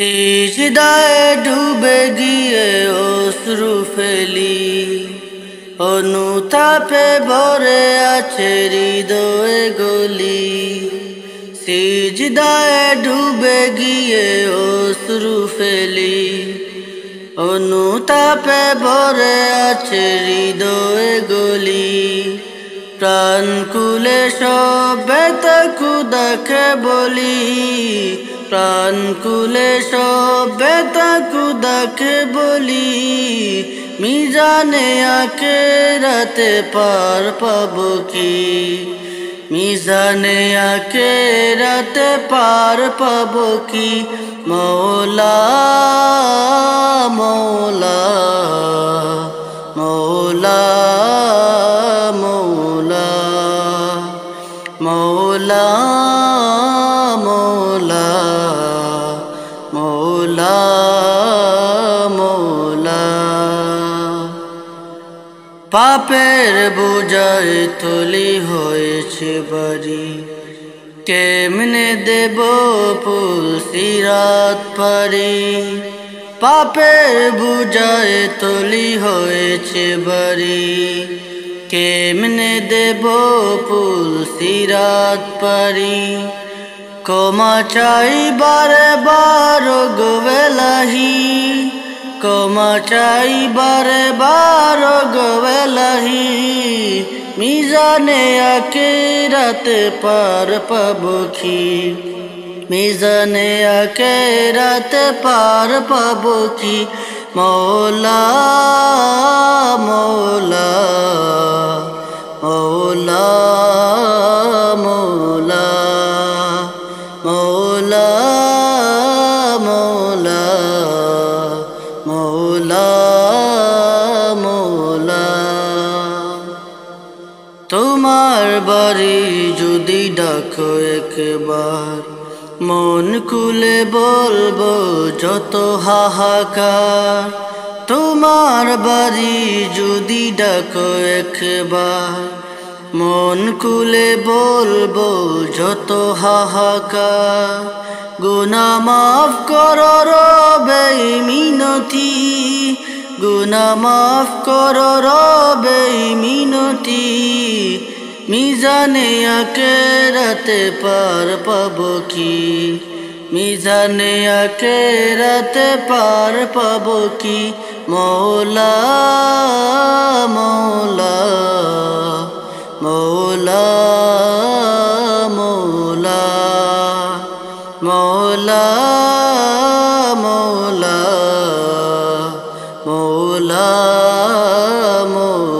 সিজদায় ডুবে গিয়ে অশ্রু ফেলি, অনুতাপে ভরে আছে হৃদয়ে গলি। সিজদায় ডুবে গিয়ে অশ্রু ফেলি, অনুতাপে ভরে আছে হৃদয়ে গলি। প্রাণ কুলে সব ব্যথা খুদাকে বলি, প্রাণ কুলে সব ব্যথা খুদাকে বলি। মিজানে আখিরাতে পার পাবো কি, মিজানে আখিরাতে পার পাবো কি। মওলা মওলা মওলা মওলা মওলা মওলা মওলা মওলা। পাপের বোঝায় থলি হয়েছে বাড়ি, কেমনে দেব ফুল সিরাত পারি। পাপের বোঝায় থলি হয়েছে বাড়ি, কেমনে দেব ফুল সিরাত পারি। ক্ষমা চাই বারে বার গো এলাহি, ক্ষমা চাই বারে বার গো এলাহি। মিজানে আখিরাতে পার পাবো কি, মিজানে আখিরাতে পার পাবো কি। মওলা মওলা মওলা মওলা মওলা মওলা মওলা মওলা। তোমার বাড়ি যদি ডাকো একবার, মন খুলে বলবো যত হাহাকার। তোমার বাড়ি যদি ডাকো একবার, মন খুলে বলবো যত হাহাকার। গুনাহ মাফ করো রবে মিনতি, গুনাহ মাফ করো রবে মিনতি। মিজানে আখিরাতে পার পাবো কি, মিজানে আখিরাতে পার পাবো কি। মওলা মওলা মওলা মওলা মওলা মওলা মওলা মওলা।